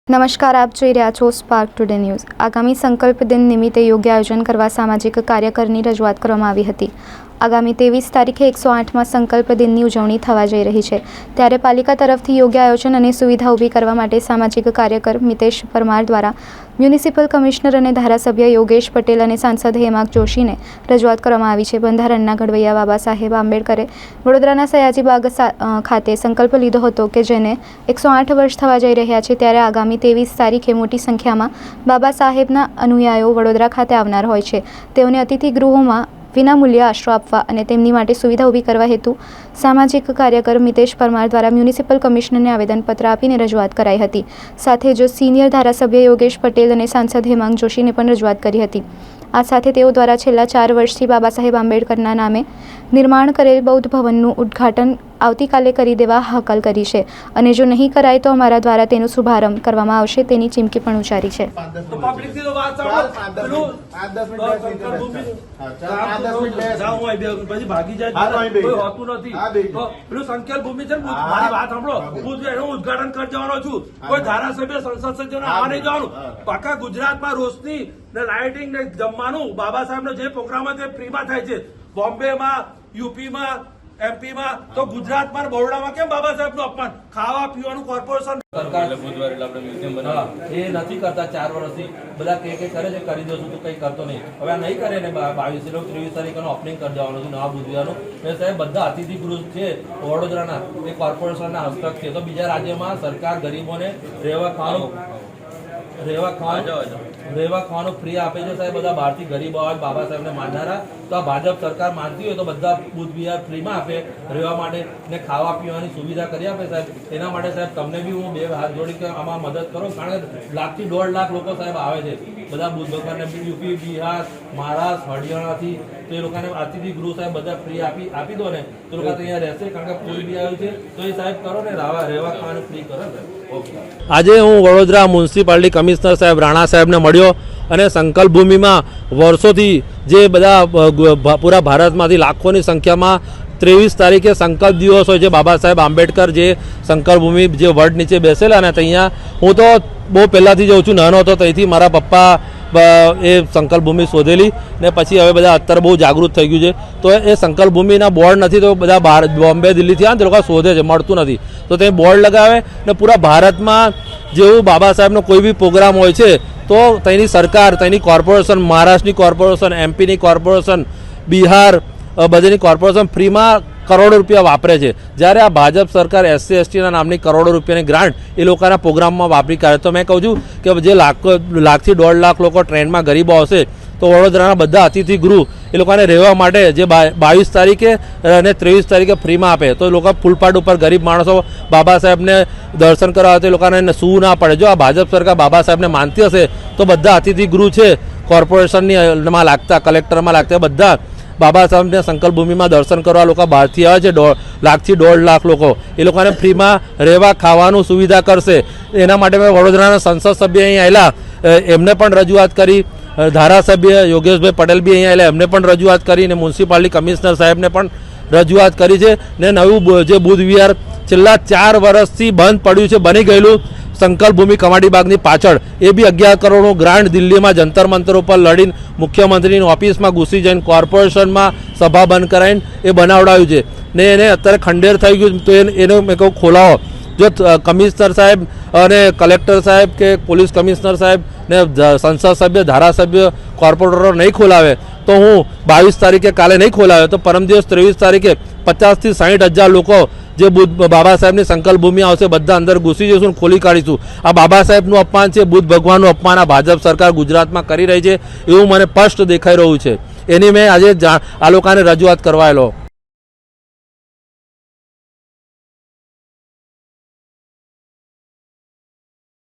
નમસ્કાર, આપ જોઈ રહ્યા છો સ્પાર્ક ટુડે ન્યૂઝ। આગામી સંકલ્પ દિન નિમિત્તે યોગ્ય આયોજન કરવા સામાજિક કાર્યકરની રજૂઆત કરવામાં આવી હતી। આગામી 23 તારીખે 108માં સંકલ્પ દિનની ઉજવણી થવા જઈ રહી છે, ત્યારે પાલિકા તરફથી યોગ્ય આયોજન અને સુવિધા ઊભી કરવા માટે સામાજિક કાર્યકર મિતેશ પરમાર દ્વારા મ્યુનિસિપલ કમિશનર અને ધારાસભ્ય યોગેશ પટેલ અને સાંસદ હેમાંગ જોશીને રજૂઆત કરવામાં આવી છે। બંધારણના ઘડવૈયા બાબા સાહેબ આંબેડકરે વડોદરાના સયાજીબાગ ખાતે સંકલ્પ લીધો હતો કે જેને 108 વર્ષ થવા જઈ રહ્યા છે, ત્યારે આગામી 23 તારીખે મોટી સંખ્યામાં બાબા સાહેબના અનુયાયીઓ વડોદરા ખાતે આવનાર હોય છે। તેઓને અતિથિ ગૃહોમાં વિનામૂલ્યે આશરો આપવા અને તેમની માટે સુવિધા ઊભી કરવા હેતુ સામાજિક કાર્યકર મિતેશ પરમાર દ્વારા મ્યુનિસિપલ કમિશનરને આવેદનપત્ર આપીને રજૂઆત કરાઈ હતી। સાથે જ સિનિયર ધારાસભ્ય યોગેશ પટેલ અને સાંસદ હેમાંગ જોશીને પણ રજૂઆત કરી હતી। આ સાથે તેઓ દ્વારા છેલ્લા 4 વર્ષથી બાબા સાહેબ આંબેડકરના નામે નિર્માણ કરેલ બૌદ્ધ ભવનનું ઉદ્ઘાટન આવતીકાલે કરી દેવા હાકલ કરી છે અને જો નહીં કરાય તો અમારા દ્વારા તેનો શુભારંભ કરવામાં આવશે તેની ચીમકી પણ ઉચ્ચારી છે। આખા ગુજરાતમાં રોશની ને લાઇટિંગ ને જમવાનું બાબા સાહેબ જે પ્રોગ્રામ ફ્રીમાં થાય છે, બોમ્બેમાં, યુપીમાં, એમપીમાં, તો ગુજરાતમાં બરોડામાં કેમ બાબા સાહેબનું અપમાન? ખાવા પીવાનું કોર્પોરેશન એ નથી કરતા। 4 વર્ષથી બધા કે કરે છે કરી દઉં છું, તો કઈ કરતો નહીં। હવે આ નહીં કરે ને 22 23 તારીખનું ઓપનિંગ કરી દેવાનું છે નવા બુધવારનું। સાહેબ બધા અતિથિ ગૃહ છે વડોદરાના, એ કોર્પોરેશનના હસ્તક છે, તો બીજા રાજ્યમાં સરકાર ગરીબોને રહેવા ખાવાનું ફ્રી આપે છે। સાહેબ બધા બહારથી ગરીબો આવે બાબા સાહેબને માનનારા, તો આ ભાજપ સરકાર માનતી હોય તો બધા બુધ વિહાર ફ્રીમાં આપે રહેવા માટે ને ખાવા પીવાની સુવિધા કરી આપે સાહેબ। એના માટે સાહેબ તમને બી હું 2 હાથ જોડી કે આમાં મદદ કરો, કારણ કે 1 થી 1.5 લાખ લોકો સાહેબ આવે છે બધા બુધ ભગવાનને, યુપી, બિહાર, મહારાષ્ટ્ર, હરિયાણાથી, તો એ લોકોને અતિથિ ગૃહ સાહેબ બધા ફ્રી આપી દો ને તો લોકો અહીંયા રહેશે, કારણ કે પુલ બી આવ્યું છે, તો એ સાહેબ કરો ને રહેવા ખાવાનું ફ્રી કરો સાહેબ। આજે હું વડોદરા મ્યુનિસિપાલિટી કમિશનર સાહેબ રાણા સાહેબને મળ્યો અને સંકલ્પ ભૂમિમાં વર્ષોથી જે બધા પૂરા ભારતમાંથી લાખોની સંખ્યામાં 23 તારીખે સંકલ્પ દિવસ હોય છે, બાબા સાહેબ આંબેડકર જે સંકલ્પ ભૂમિ જે વડ નીચે બેસેલા, અને ત્યાં હું તો બહુ પહેલાંથી જાઉં છું, નાનો હતો ત્યાંથી મારા પપ્પા એ સંકલ્પ ભૂમિ શોધેલી ને પછી હવે બધા અત્યારે બહુ જાગૃત થઈ ગયું છે, તો એ સંકલ્પ ભૂમિના બોર્ડ નથી, તો બધા બહાર બોમ્બે દિલ્હીથી આવે તે લોકો શોધે છે, મળતું નથી, તો તે બોર્ડ લગાવે ને પૂરા ભારતમાં જેવું બાબા સાહેબનો કોઈ બી પ્રોગ્રામ હોય છે તો તેની સરકાર, તેની કોર્પોરેશન, મહારાષ્ટ્રની કોર્પોરેશન, એમપીની કોર્પોરેશન, બિહાર બધાની કોર્પોરેશન ફ્રીમાં કરોડો રૂપિયા વાપરે છે। જ્યારે આ ભાજપ સરકાર SC STના નામની કરોડો રૂપિયાની ગ્રાન્ટ એ લોકોના પ્રોગ્રામમાં વાપરી કરે, તો મેં કહું છું કે જે લાખથી 1.5 લાખ લોકો ટ્રેનમાં ગરીબો આવશે, તો વડોદરાના બધા અતિથિ ગૃહ એ લોકોને રહેવા માટે જે 22 તારીખે અને 23 તારીખે ફ્રીમાં આપે, તો એ લોકો ફૂલપાટ ઉપર ગરીબ માણસો બાબા સાહેબને દર્શન કરવા આવે તો એ લોકોને સૂવું ના પડે। જો આ ભાજપ સરકાર બાબા સાહેબને માનતી હશે તો બધા અતિથિ ગૃહ છે કોર્પોરેશનમાં લાગતા, કલેક્ટરમાં લાગતા, બધા બાબા સાહેબને સંકલ્પ ભૂમિમાં દર્શન કરવા લોકો બહારથી આવે છે, 1.5 લાખથી 1.5 લાખ લોકો, એ લોકોને ફ્રીમાં રહેવા ખાવાનું સુવિધા કરશે। એના માટે મેં વડોદરાના સંસદ સભ્ય અહીં આવેલા, એમને પણ રજૂઆત કરી, ધારાસભ્ય યોગેશભાઈ પટેલ બી અહીં આવેલા, એમને પણ રજૂઆત કરી, ને મ્યુનિસિપાલિટી કમિશનર સાહેબને પણ રજૂઆત કરી છે। ને નવું જે બુધ વિહાર છેલ્લા 4 વર્ષથી બંધ પડ્યું છે, બની ગયેલું સંકલ્પ ભૂમિ કમાડી બાગની પાછળ, એ બી 11 કરોડનું ગ્રાન્ટ દિલ્હીમાં જંતર મંતર ઉપર લડીને મુખ્યમંત્રીની ઓફિસમાં ઘૂસી જઈને કોર્પોરેશનમાં સભા બંધ કરાવીને એ બનાવડાવ્યું છે ને એને અત્યારે ખંડેર થઈ ગયું, તો એને મેં કહું ખોલાવો। જો કમિશનર સાહેબ અને કલેક્ટર સાહેબ કે પોલીસ કમિશનર સાહેબ ને સંસદ સભ્ય, ધારાસભ્ય, કોર્પોરેટરો નહીં ખોલાવે તો હું 22 તારીખે કાલે નહીં ખોલાવે તો પરમ દિવસ 23 તારીખે 50 થી 60 હજાર લોકો જે બાબા સાહેબની સંકલ્પ ભૂમિ આવશે બધા અંદર ઘૂસી જઈશું, ખોલી કાઢીશું। આ બાબા સાહેબનું અપમાન છે, બુદ્ધ ભગવાનનું અપમાન આ ભાજપ સરકાર ગુજરાતમાં કરી રહી છે, એવું મને સ્પષ્ટ દેખાઈ રહ્યું છે। એની મેં આજે આ લોકોને રજૂઆત કરવાયેલો।